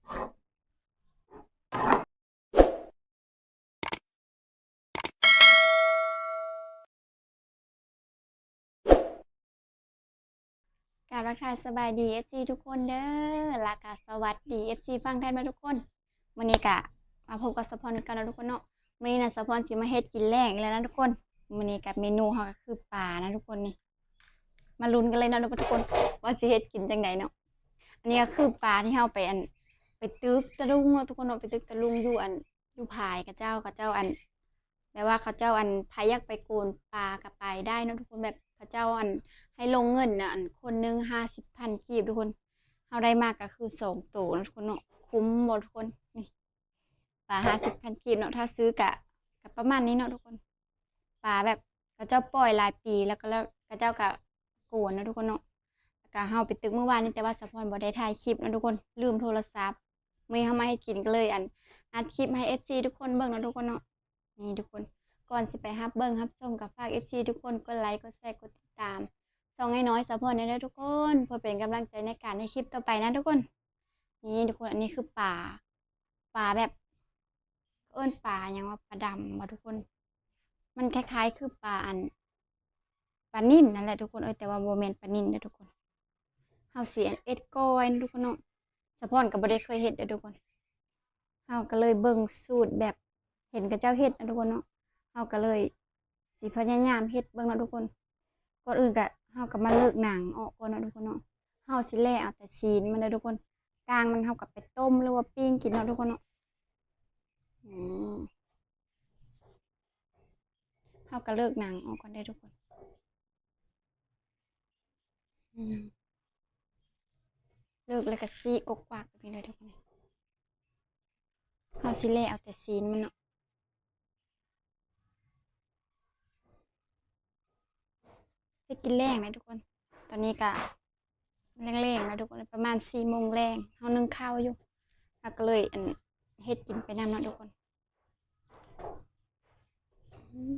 กราบทักทายสบายดี FC ทุกคนเด้อและกสวัสดี FC ฟังไทยมาทุกคนวันนี้กะมาพบกับสะพรกันแล้วทุกคนเนาะวันนี้นะสะพรสิมาเฮ็ดกินแรงอีกแล้วนะทุกคนวันนี้กับเมนูเฮาก็คือปลานะทุกคนนี่มาลุ้นกันเลยนะทุกคนว่าสิเฮ็ดกินจังไดเนาะอันนี้ก็คือปลาที่เฮาไปตึกตะลุงเนาะทุกคนเนาะไปตึกตะลุงอยู่พายกับเจ้าอันแปลว่าเขาเจ้าอันพายักไปโกนปลากับไปได้เนาะทุกคนแบบเขาเจ้าอันให้ลงเงินนะอันคนหนึ่ง50,000กีบทุกคนเอาได้มากก็คือ2 ตัวนะทุกคนเนาะคุ้มหมดทุกคนนี่ปลา50,000กีบเนาะถ้าซื้อกะประมาณนี้เนาะทุกคนปลาแบบเขาเจ้าปล่อยหลายปีแล้วเขาเจ้ากะโกนนะทุกคนเนาะแล้วก็เฮาไปตึกเมื่อวานนี้แต่ว่าสะพรบ่ได้ถ่ายคลิปนะทุกคนลืมโทรศัพท์มื้อนี้เฮามาให้กินก็เลยอัดคลิปให้ FC ทุกคนเบิ่งนะทุกคนเนาะนี่ทุกคนก่อนสิไปรับเบิ่งรับชมกับฝาก FC ทุกคนกดไลค์กดแชร์กดติดตามช่องน้อยๆสะพรได้ทุกคนเพื่อเป็นกำลังใจในการให้คลิปต่อไปนะทุกคนนี่ทุกคนอันนี้คือปลาแบบเอิ้นปลาหยังว่าปลาดำบ่ทุกคนมันคล้ายๆคือปลานิ่นนั่นแหละทุกคนแต่ว่าบ่แม่นปลานิ่นเด้อทุกคนเฮาสิเอ็ดก้อยทุกคนเนาะสะพรก็บ่ได้เคยเฮ็ดเด้อทุกคนเฮาก็เลยเบิ่งสูตรแบบเห็นกับเจ้าเฮ็ดนะทุกคนเนาะเฮาก็เลยสิพยายามเฮ็ดเบิ่งนะทุกคนก่อนอื่นก็เฮาก็มาเลิกหนังออกก่อนเนาะทุกคนเนาะเฮาสิแล่เอาแต่ซีนมันเด้อทุกคนกลางมันเฮาก็ไปต้มหรือว่าปิ้งกินเนาะทุกคนเนาะอืมเฮาก็เลิกหนังออกก่อนได้อทุกคนอืมเลิกแล้วก็ซีกกวากแบบนี้เลยทุกคนเฮาสิแล่เอาแต่ซีนมันเนาะเฮ็ดกินแรงนะทุกคนตอนนี้ก็แรงๆนะทุกคนประมาณ4 โมงแรงเฮานึ่งข้าวอยู่เฮาก็เลยเฮ็ดกินไปนำเนาะทุกคนอืม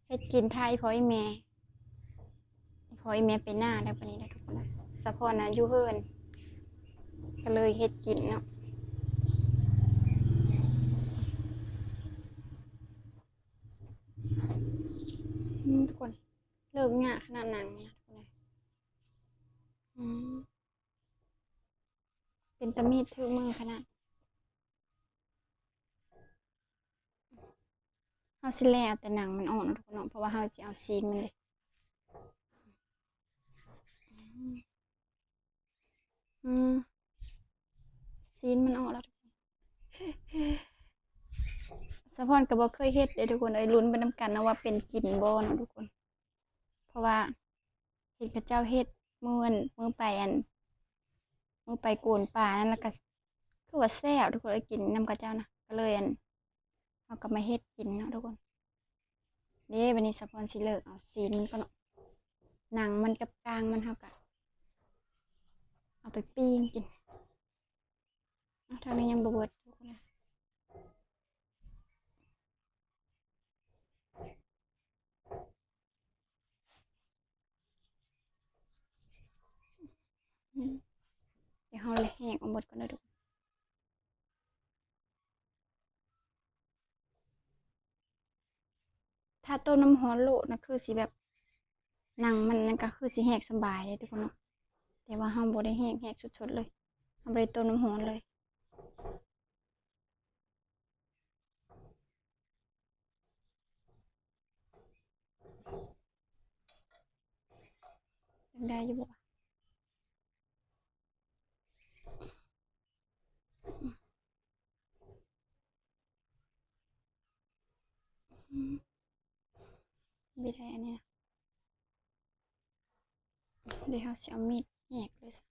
เฮ็ดกินท่าอีพ่ออีแม่ไปหน้าแล้วบัดนี้นะทุกคนนะสะพรน่ะอยู่เฮินก็เลยเฮ็ดกินเนาะทุกคนเลิกยากขนาดนั้นนะทุกคนเลยอืมเป็นตะมีดถือมือขนาดเฮาสิแล่เอาแต่หนังมันออกเนาะทุกคนเนาะเพราะว่าเฮาสิเอาซีนมันเด้อืมซีนมันออกแล้วทุกคนสะพรก็บ่เคยเฮ็ดเด้ทุกคนเอ้ยลุ้นไปนำกันนะว่าเป็นกินบ่เนาะทุกคนเพราะว่าเห็นเขาเจ้าเฮ็ดมื้อไปมื้อไปโกนป่านั่นแล้วก็คือว่าแซ่บทุกคนเอ้ยกินนำเขาเจ้านะก็เลยเฮาก็มาเฮ็ดกินเนาะทุกคนเด้บัดนี้สะพรสิเลิกเอาซีนมันก็เนาะหนังมันกับกลางมันเฮาก็เอาไปปิ้งกินทางนี้ยังบ่เบิดทุกคนเดี๋ยวเฮาเลยแหกเอาหมดก่อนเด้อทุกคนถ้าต้มน้ำร้อนโลดนะคือสิแบบหนังมันนั่นก็คือสิแหกสบายเลยทุกคนเนาะแต่ว่าเฮาบ่ได้แหกสดๆเลยเฮาบ่ได้ต้มน้ำร้อนเลยยังได้อยู่บ่วะอืมบ่ได้อันนี้นะเดี๋ยวเฮาสิเอามีดแหกเลยซะ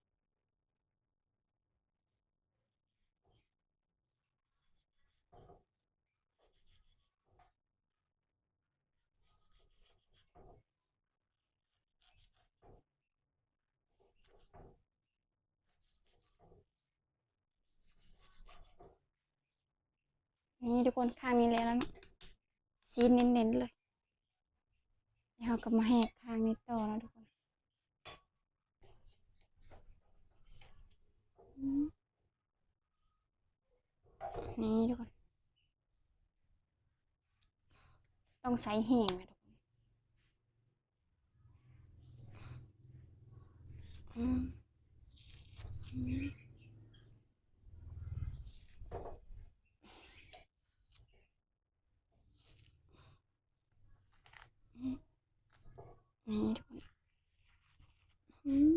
นี่ทุกคนข้างนี้แล้วเนาะซีนเน้นๆเลยเดี๋ยวเฮาก็มาแหกข้างนี้ต่อนะทุกคนอืม นี่ทุกคนต้องใส่แห้งนะทุกคนอืมอืมอืมนี่ทุกคนอืม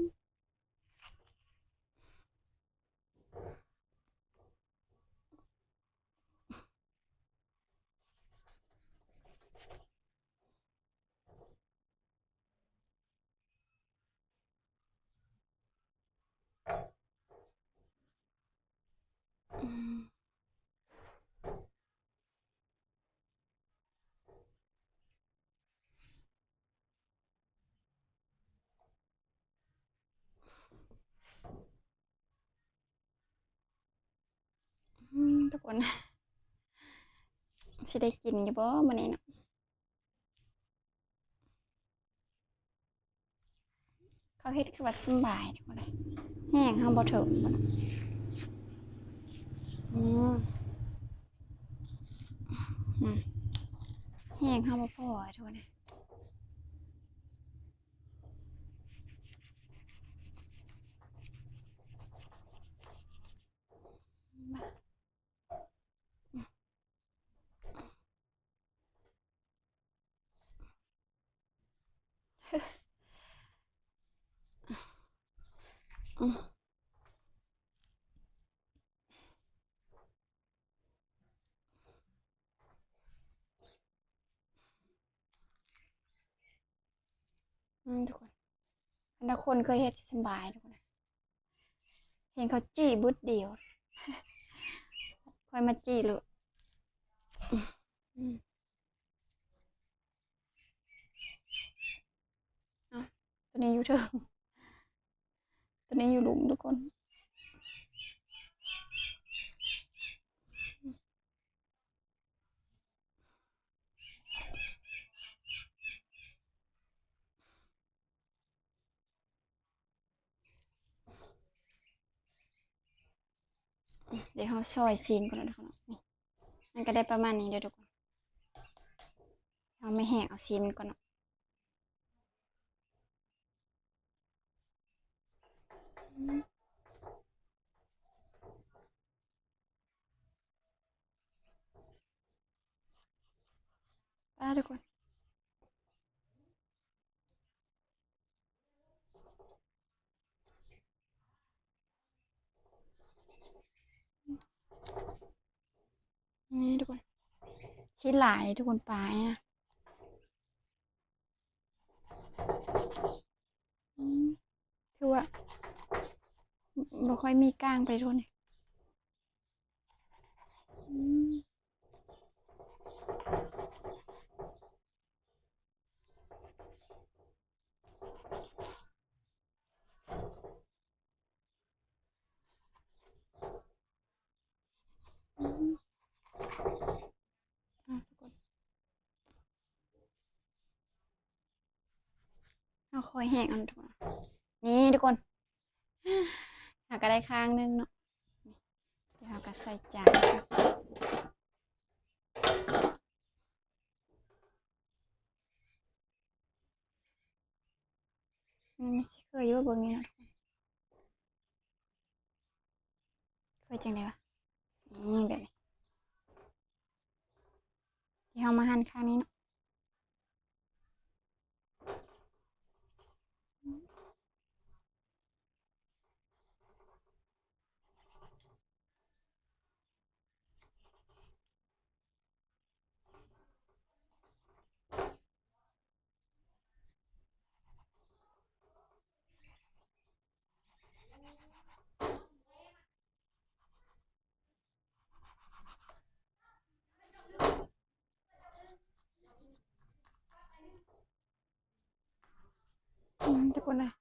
อืมทุกคนสิได้กินอยู่บ่มื้อนี้เนาะเขาเฮ็ดคือว่าสำบายทุกคนเลยแห้งเฮาบ่ถึงบ่เนาะอืมอืมแห้งเฮาบ่พอทุกคนเลยอืมทุกคนอันละคนเคยเฮ็ดสิสำบายทุกคนเลยเห็นเขาจี้บึดเดียวค่อยมาจี้โลดอืมเอ้าตัวนี้อยู่เทิงตัวนี้อยู่หลุมทุกคนเดี๋ยวเฮาซอยซีนก่อนนะทุกคนนี่มันก็ได้ประมาณนี้เด้อทุกคนเอาไม่แห้งเอาซีนก่อนเนาะอืมทุกคนนี่ทุกคนชิ้นหลายทุกคนปลายนะอืมคือว่าบ่ค่อยมีก้างไปทุกคนอืมอืมทุกคนเอาคอยแห้งเอันทุกคนนี่ทุกคนหาก็ได้ข้างนึงเนาะเดี๋ยวเราก็ใส่จานค่ะสิเคยอยู่ว่าเบิ่งนี่เนาะทุกคนเคยจังได๋วะนี่แบบนี้ที่เฮามาหั่นข้างนี้เนาะทุกคนนะ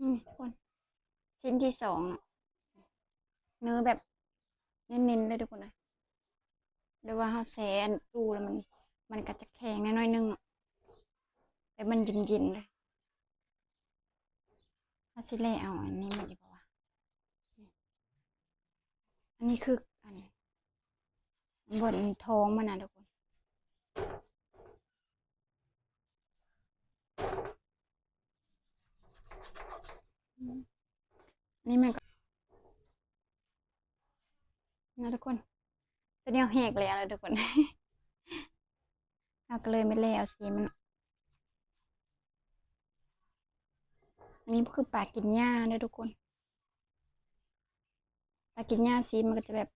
อืมทุกคนสิ ชิ้นที่สองเนาะเนื้อแบบเน้นๆเลยทุกคนเลยเดี๋ยวว่าเขาแซนตู้แล้วมันก็จะแข็งน้อยๆนึงเนาะแต่มันเย็นๆเลยเขาสิเล่เอาอันนี้มาดีกว่าอันนี้คืออันบนท้องมันนะทุกคนอันนี้มันก็นะทุกคนตัวนี้เอาแหกแล้วเลยทุกคน เราก็เลยไม่เล่เอาสีมันอันนี้คือปลากินหญ้าด้วยทุกคนปลากินหญ้าสีมันก็จะแบบ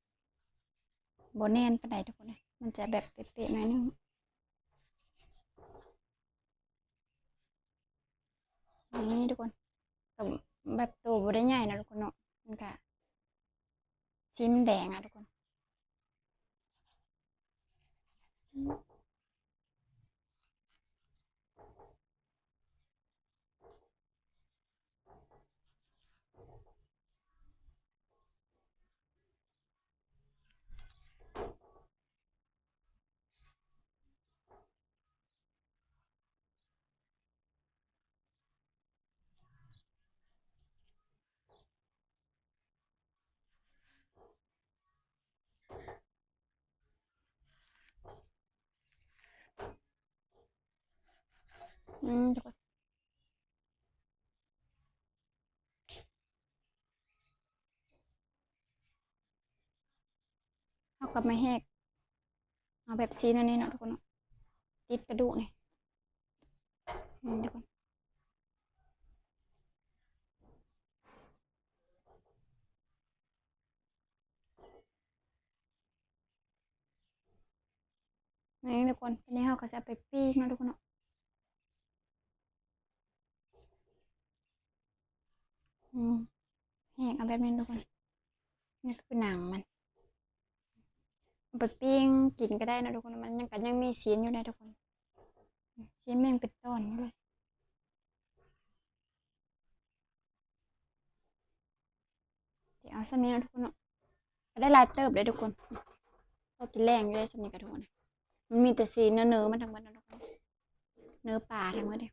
โบแน่นปานใดทุกคนเลยมันจะแบบเป๊ะๆหน่อยนึงนี่ทุกคนกับแบบตัวบได้ใหญ่นะทุกคนเนาะมันก็สีมันแดงอ่ะทุกคนทุกคนเอากลับมาแหกเอาแบบสีนั่นนี่เนาะทุกคนเนาะติดกระดูกนี่ทุกคนนี่ทุกคนอันนี้เขาก็จะเอาไปปิ้งเนาะทุกคนเนาะแหกเอาแบบนี้ทุกคนนี่คือหนังมันเอาไปปิ้งกินก็ได้นะทุกคนมันยังมีสีอยู่นะทุกคนสีแม่งเป็นต้นเลยเดี๋ยวเอาสักนี้นะทุกคนเนาะก็ได้ลายเติบเลยทุกคนก็กินแรงอยู่ได้สักนี้กับทุกคนนะมันมีแต่สีเนื้อมันทั้งหมดนะทุกคนเนื้อปลาทั้งหมดเลย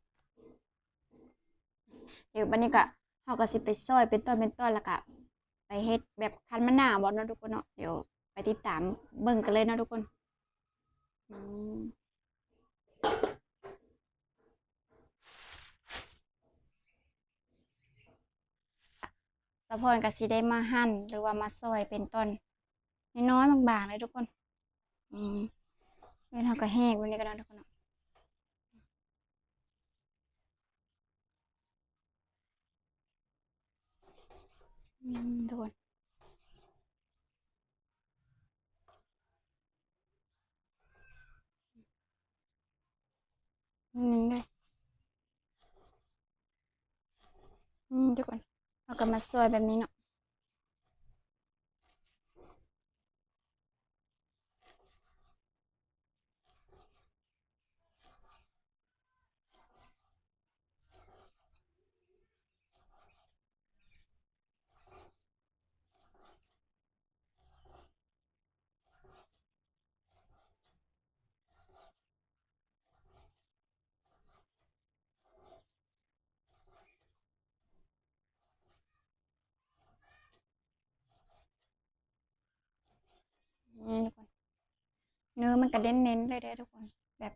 เดี๋ยววันนี้ก็เขาก็สิไปซอยเป็นต้นแล้วก็ไปเฮ็ดแบบคั้นมะนาวบ่เนาะทุกคนเนาะเดี๋ยวไปติดตามเบิ่งกันเลยนะทุกคนอืมสะพอนก็สิได้มาหั่นหรือว่ามาซอยเป็นต้นน้อยๆบางๆเลยทุกคนอืมแล้วเราก็แห้งวันนี้ก็ได้ทุกคนเนาะทุกคนเลยทุกคนเราก็มาซอยแบบนี้เนาะทุกคนเนื้อมันกระเด็นเน้นเลยเด้อทุกคนแบบ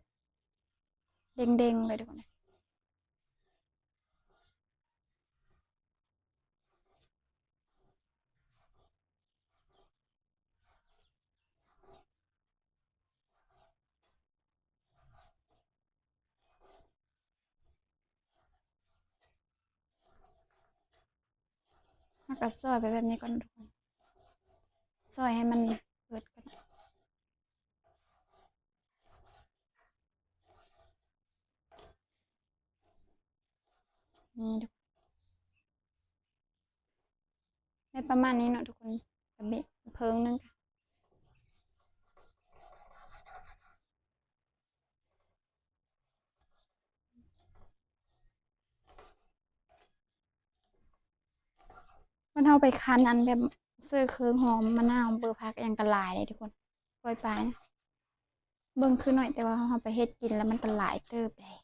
เด้งๆเลยทุกคนแล้วก็ซอยไปแบบนี้ก่อนทุกคนซอยให้มันเปิดกันนี่ทุกได้ประมาณนี้เนาะทุกคนกระเบะเพิงนึงค่ะ มันเอาไปคั้นอันแบบเสื้อเครื่องหอมมะนาวเบอร์พักอย่างกระลายเลยทุกคนปล่อยไปนะเบิ่งคือหน่อยแต่ว่าเขาไปเฮ็ดกินแล้วมันกระลายเติบเลย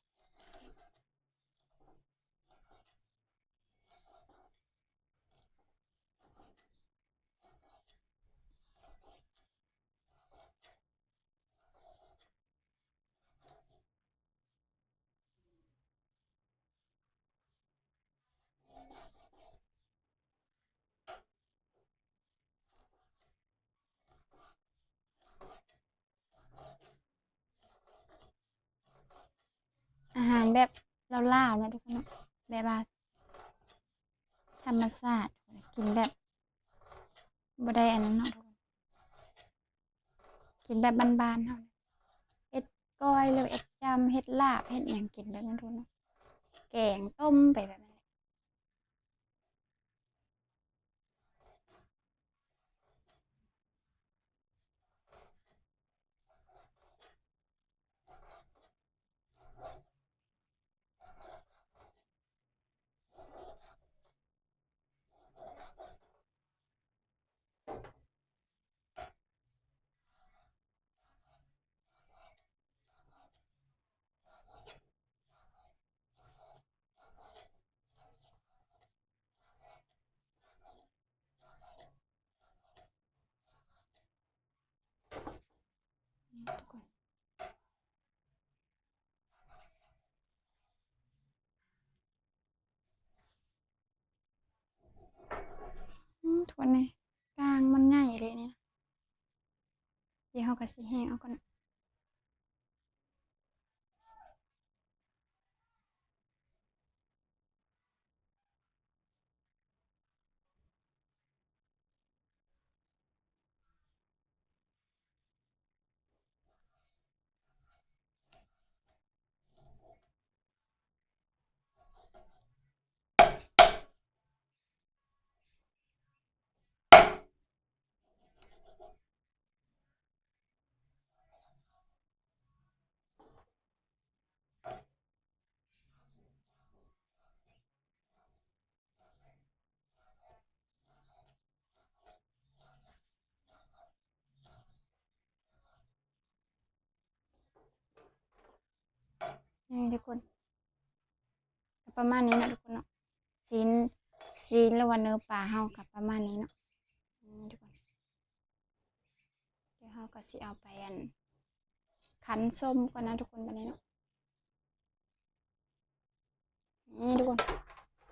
อาหารแบบลาวๆนะทุกคนเนาะแบบว่าธรรมชาติกินแบบบ่ได้อันนั้นเนาะทุกคนกินแบบบ้านๆเฮาเฮ็ดก้อยหรือเฮ็ดจำเฮ็ดลาบเฮ็ดหยังกินแบบนั้นทุกคนเนาะแกงต้มไปแบบนั้นแหละทุกคนทุกคนนี่กลางมันใหญ่เลยเนี่ยเดี๋ยวเฮาก็สิแห้งเอาก่อนนะนี่ทุกคนก็ประมาณนี้นะทุกคนเนาะซีนหรือว่าเนื้อปลาเฮาก็ประมาณนี้เนาะทุกคนเดี๋ยวเฮาก็สิเอาไปอันคั้นส้มก่อนนะทุกคนบัดนี้เนาะนี่ทุกคน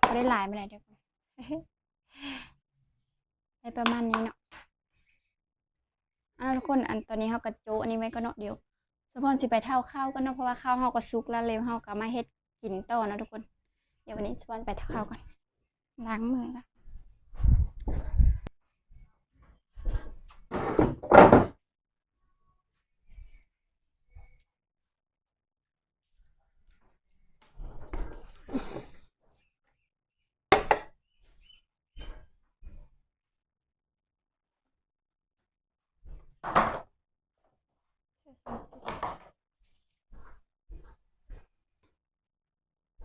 บ่ได้หลายปานใดทุกคน ได้ประมาณนี้เนาะทุกคนอันตอนนี้เฮาก็โจะอันนี้ไว้ก่อนเนาะเดี๋ยวสะพรสิไปเท่าข้าวก่อนเนาะเพราะว่าข้าวเฮาก็สุกแล้วแล้วเฮาก็มาเฮ็ดกินต่อนะทุกคนเดี๋ยววันนี้สะพรไปเท่าข้าวก่อนล้างมือก่อน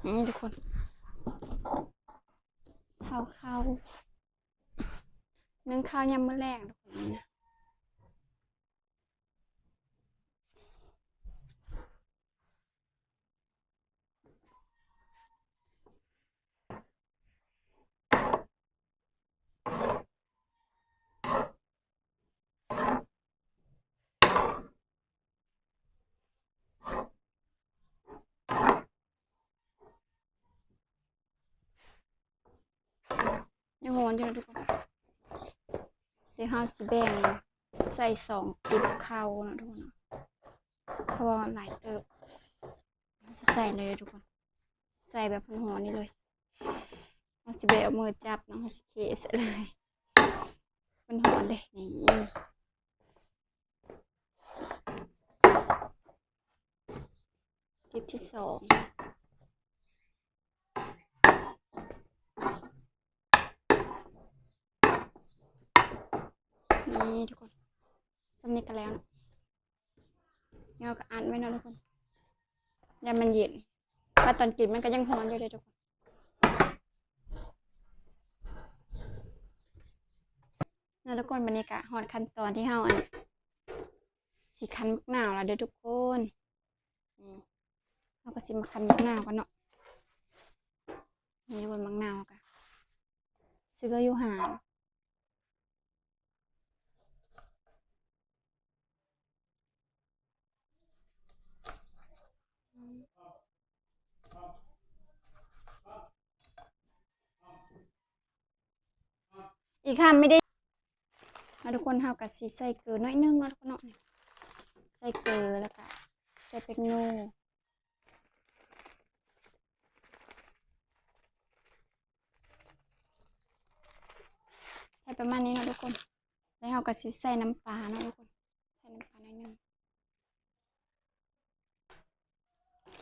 นี่ทุกคนเท่าข้าวนึ่งข้าวยามมื้อแลงทุกคนนี่นะยังร้อนอยู่นะทุกคนเดี๋ยวเฮาสิแบ่งใส่2ติ๊บข้าวนะทุกคนเนาะเพราะว่าหลายเติบเฮาสิใส่เลยทุกคนใส่แบบร้อนๆนี่เลยเฮาสิบ่เอามือจับเนาะเฮาสิเทใส่เลยมันร้อนเด้นี่ติ๊บที่2นี่ทุกคนสำนี้ก็แล้วนะเงาก็อันไว้เนาะทุกคนอย่ามันเย็นว่าตอนกินมันก็ยังร้อนอยู่เลยทุกคน แล้วทุกคนบรรยากาศฮอดขั้นตอนที่เฮาสิคั้นมะนาวแล้วเด้อทุกคนนี่เฮาก็สิมาคั้นมะนาวกันเนาะนี่บนมะนาวกันซื้ออยู่หาดอีกคำไม่ได้ทุกคนเฮาก็สิใส่เกลือน้อยนึงแล้วทุกคนเนาะใส่เกลือแล้วก็ใส่เป็กโน่ใส่ประมาณนี้เนาะทุกคนแล้วเฮาก็สิใส่น้ำปลาเนาะทุกคนใส่น้ำปลาหน่อยนึง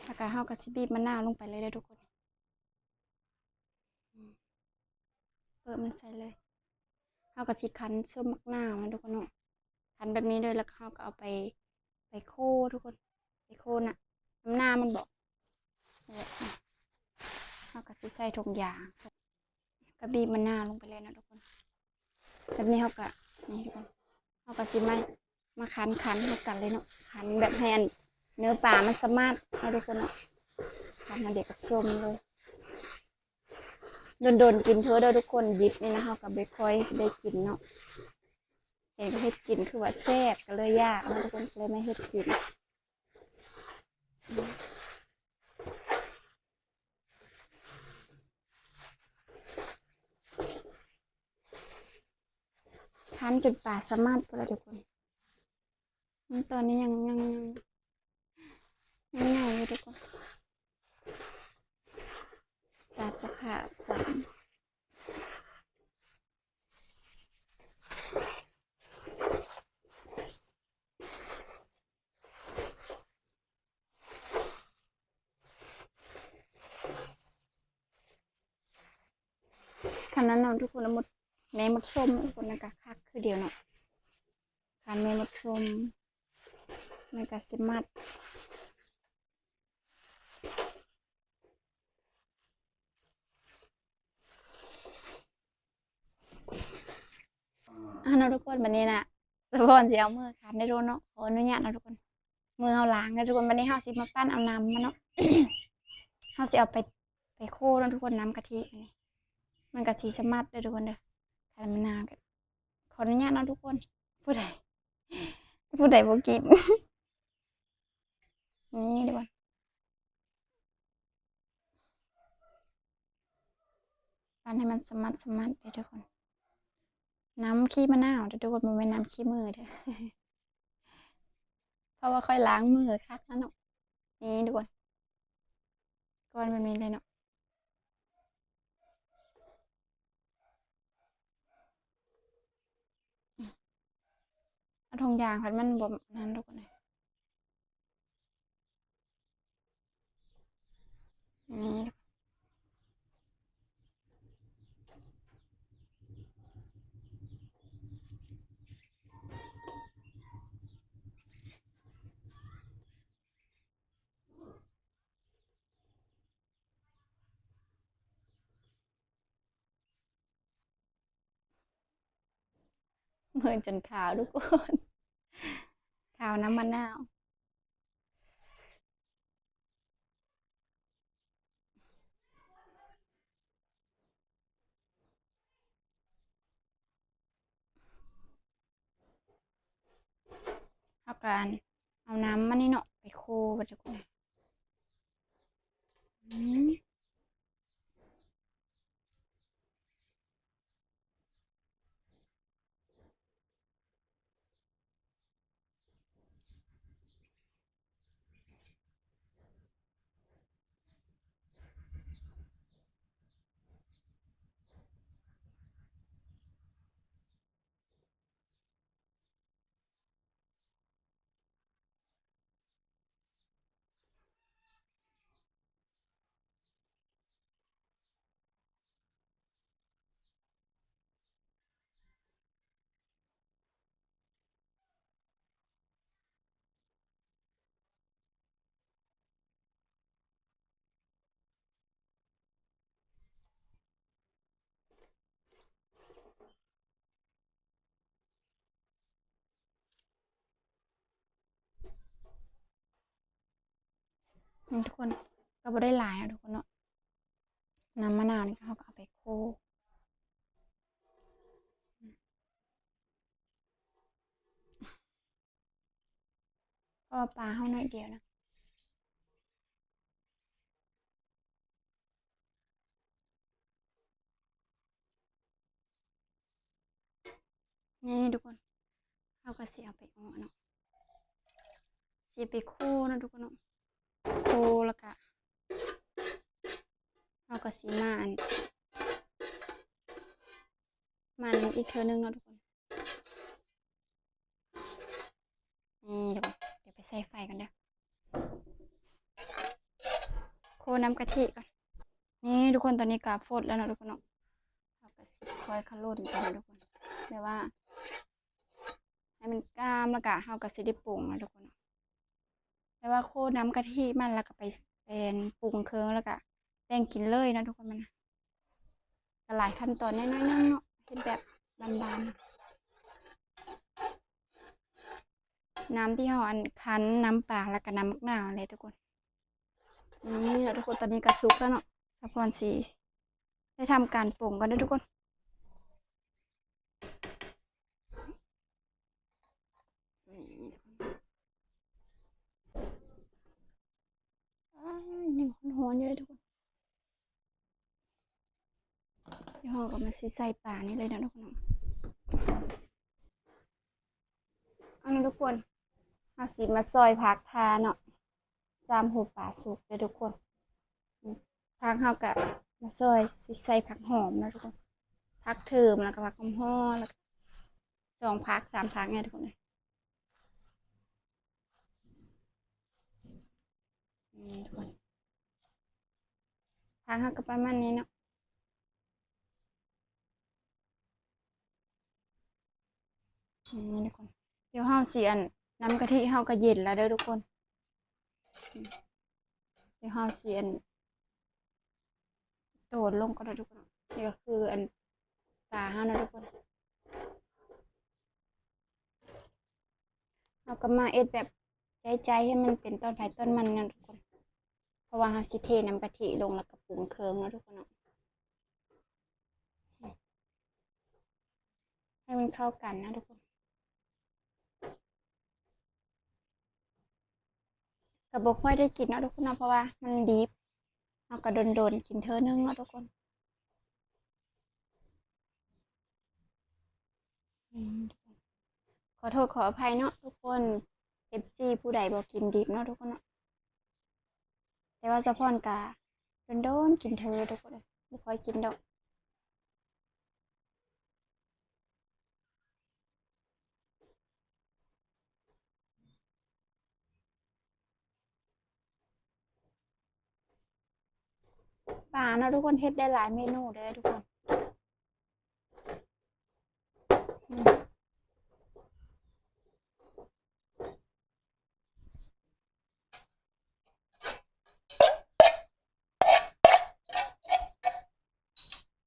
แล้วก็เฮาก็สิบีบมะนาวลงไปเลยเด้อทุกคนเปิดมันใส่เลยเฮาก็สิคั้นส้มมะนาวนะทุกคนเนาะคั้นแบบนี้เลยแล้วก็เฮาก็เอาไปโคทุกคนไปโคน่ะน้ำหน้ามันบอกเฮาก็สิใส่ถุงยางก็บีบมะนาวลงไปเลยนะทุกคนแบบนี้เฮาก็นี่ทุกคนเฮาก็สิมาคั้นด้วยกันเลยเนาะคั้นแบบให้อันเนื้อปลามันสามารถเอาทุกคนเนาะคั้นมาเด็กกับชมเลยโดนกินเธอเด้อทุกคนดิบนี่นะเฮาก็บ่ค่อยได้กินเนาะเห็นก็เฮ็ดกินคือว่าแซ่บก็เลยยากนะทุกคนเลยไม่เฮ็ดกินคั้นจนปลาสามารถพอแล้วทุกคนตอนนี้ยังง่ายอยู่ทุกคนปลาจะขาดสามคำนั้นเนาะทุกคนแล้วหมดแม่หมดส้มทุกคนนะกะคักคือเดียวเนาะคันแม่หมดส้มมันกะสิมัดเนาะทุกคนวันนี้น่ะสะพอนสิเอามือคันได้โดนเนาะขออนุญาตนะทุกคนมือเอาล้างนะทุกคนวันนี้เฮาสิมาปั้นเอาน้ำมาเนาะ เฮาสิเอาไปโคเนาะทุกคนน้ำกะทิอันนี้มันกะทิสมัดเด้อทุกคนเด้อคันมะนาวก็ขออนุญาตเนาะทุกคนผู้ใดบ่กิน นี่ดีกว่าปั้นให้มันสมัดเด้อทุกคนน้ำขี้มะนาวเด้อทุกคนมันเป็นน้ำขี้มือเด้อ เพราะว่าค่อยล้างมือคักนะเนาะนี่ทุกคนก้อนมันมีเลยเนาะเอาทงยางพัดมันบ่นั้นทุกคนเลยนี่มือจนขาวทุกคนขาวน้ำมะนาวเอาการเอาน้ำมันนี่เนาะไปโคไปทุกคนอืม ทุกคนก็บ่ได้หลายนะทุกคนเนาะน้ำมะนาวนี่เขาก็เอาไปโคก็ปลาเขาหน่อยเดียวนะนี่ทุกคนเขาก็เสียไปอ้อเนาะเสียไปโคนะทุกคนเนาะโคแล้วก็เขาก็สีมันอีกเทอนึงเนาะทุกคนนี่ทุกคนเดี๋ยวไปใส่ไฟกันเด้อโคน้ำกะทิก่อนนี่ทุกคนตอนนี้กาฟดแล้วเนาะทุกคนเนาะเขาก็สิคอยขลุ่นกันนะทุกคนเดี๋ยวว่าให้มันกล้ามแล้วก็เขาก็สิได้ปรุงนะทุกคนเนาะแต่ว่าโคน้ำกะทิมันแล้วก็ไปเป็นปรุงเครื่องแล้วก็แต่งกินเลยนะทุกคนมันก็หลายขั้นตอนน้อยๆเนาะเป็นแบบบานๆน้ำที่เขาอันคั้นน้ำปลาแล้วก็น้ำมะนาวเลยทุกคนนี่แหละทุกคนตอนนี้ก็สุกแล้วเนาะสะพอนสีได้ทำการปรุงกันได้ทุกคนยังร้อนๆอยู่เลยทุกคนเดี๋ยวเราก็มาใส่ปลานี่เลยนะทุกคนอันนี้ทุกคนเอาสีมาซอยผักทาเนาะ3 หูปลาสุกเลยทุกคนผักเขากับมาซอยใส่ผักหอมนะทุกคนผักเทิมแล้วก็ผักหอมห่อแล้วก็2 ผัก 3 ผักเนี่ยทุกคนเลยทุกคนผักเขากับประมาณนี้เนาะทุกคนเดี๋ยวเฮาสิอันน้ำกะทิเฮาก็เย็นแล้วเด้อทุกคนเดี๋ยวเฮาสิอันโดดลงก็ได้ทุกคนนี่ก็คืออันปลาเฮานะทุกคนเฮาก็มาเอ็ดแบบใจให้มันเป็นต้นไผ่ต้นมันนะทุกคนเพราะว่าเฮาสิเทน้ำกะทิลงแล้วก็ปรุงเครื่องนะทุกคนเนาะให้มันเข้ากันนะทุกคนก็บ่ค่อยได้กินเนาะทุกคนเนาะเพราะว่ามันดิบเฮาก็โดนๆกินเทื่อนึงเนาะทุกคนขอโทษขออภัยเนาะทุกคน FC ผู้ใดบ่กินดิบเนาะทุกคนเนาะแต่ว่าสะพอนก็โดนๆกินเทื่อทุกคนบ่ค่อยกินดอกปลาเนาะทุกคนเฮ็ดได้หลายเมนูเลยทุกคน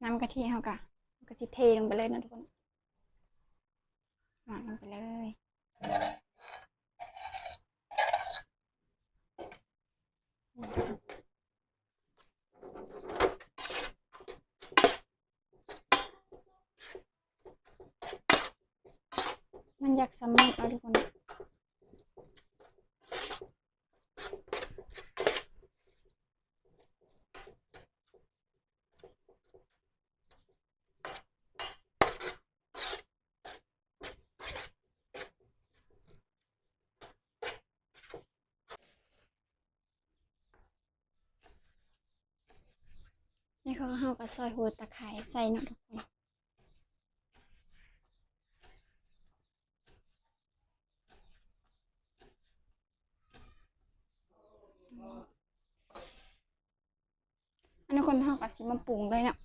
น้ำกะทิเฮาก็สิเทลงไปเลยนะทุกคนหวานลงไปเลยมันอยากสำเร็จเนาะทุกคนนี่เขาเฮาก็ซอยหัวตะไคร้ใส่เนาะทุกคนอันนี้คนเฮาก็สิมาปรุงเลยเนาะ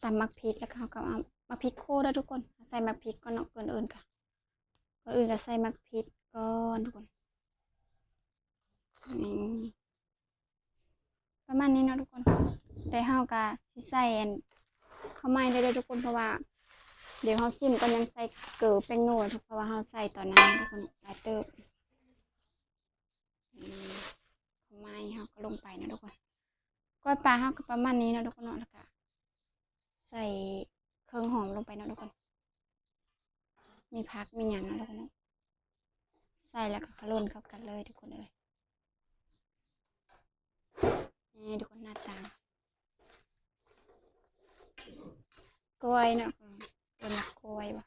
ตำมักพริกแล้วเขาก็เอามักพริกโคด้วยทุกคนใส่มักพริกก่อนเนาะก่อนอื่นค่ะก่อนอื่นก็ใส่มักพริกก่อนทุกคนนี่ประมาณนี้เนาะทุกคนได้เฮาก็สิใส่อันข้าวไหม้ได้เลยทุกคนเพราะว่า เดี๋ยวเฮาซิมก็ยังใส่เกลือแป้งนัวทุกเพราะว่าเฮาใส่ตอนนั้นทุกคนหลายเติบไม้เฮาก็ลงไปนะทุกคนก้อยปลาเฮาก็ประมาณนี้นะทุกคนเนาะแล้วก็ใส่เครื่องหอมลงไปนะทุกคนมีผักมีหยังนะทุกคนเนาะใส่แล้วก็คลุนเข้ากันเลยทุกคนเลยนี่ทุกคนหน้าตากล้วยเนาะเป็นกล้วยบ่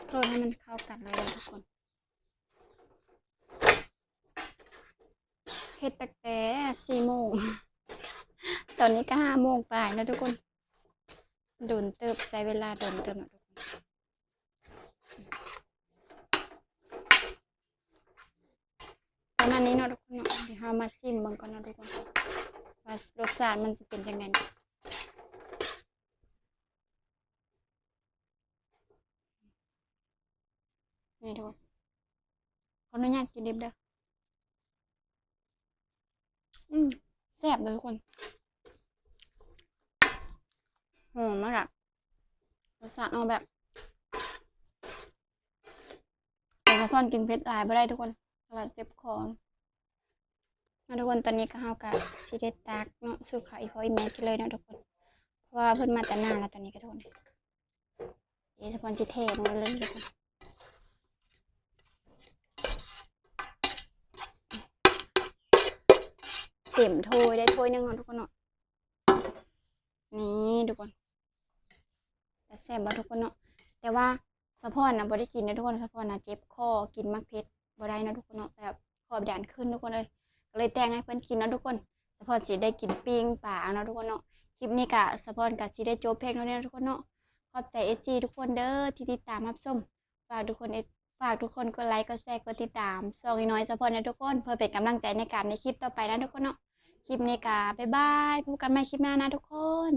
โรยให้มันเข้ากันเลยทุกคนเฮ็ดตั้งแต่4 โมงตอนนี้ก็5 โมงปลายนะทุกคนโดนเติบใช้เวลาโดนเติบนะทุกคนประมาณนี้เนาะทุกคนเนาะเดี๋ยวเรามาซิมเบิ่งก่อนเนาะทุกคนว่ารสชาติมันจะเป็นจังไงนี่ทุกคนขออนุญาตกินดิบเด้อแซ่บเลยทุกคนหอมมากอะรสชาติเอาแบบแต่สะพอนกินเผ็ดหลายไม่ได้ทุกคนเพราะว่าเจ็บคอมาทุกคนตอนนี้ก็เฮากะสิได้ตักเนาะสู่ข้าวอีพ่ออีแม่กินเลยเนาะทุกคนเพราะว่าเพิ่นมาแต่นานแล้วตอนนี้ก็ทุกคนเดี๋ยวสะพอนสิเทลงไปเลยทุกคนเต็มถ้วยได้ถ้วยนึงเนาะทุกคนเนาะนี่ทุกคนแต่แซ่บบ่ทุกคนเนาะแต่ว่าสะพอนนะบ่ได้กินนะทุกคนสะพอนนะเจ็บคอกินมักเผ็ดบ่ได้นะทุกคนเนาะแบบคอด่านขึ้นทุกคนเลยก็เลยแต่งให้เพิ่นกินนะทุกคนสะพอนสิได้กินปิ้งปลาเนาะทุกคนเนาะคลิปนี้ก็สะพอนก็สิได้จบเพลงเท่านี้นะทุกคนเนาะขอบใจ FC ทุกคนเด้อที่ติดตามรับชมฝากทุกคนกดไลค์กดแชร์กดติดตามส่องอีน้อยสะพอนนะทุกคนเพื่อเป็นกำลังใจในการในคลิปต่อไปนะทุกคนเนาะคลิปนี้ก็บ๊ายบายพบกันใหม่คลิปหน้านะทุกคน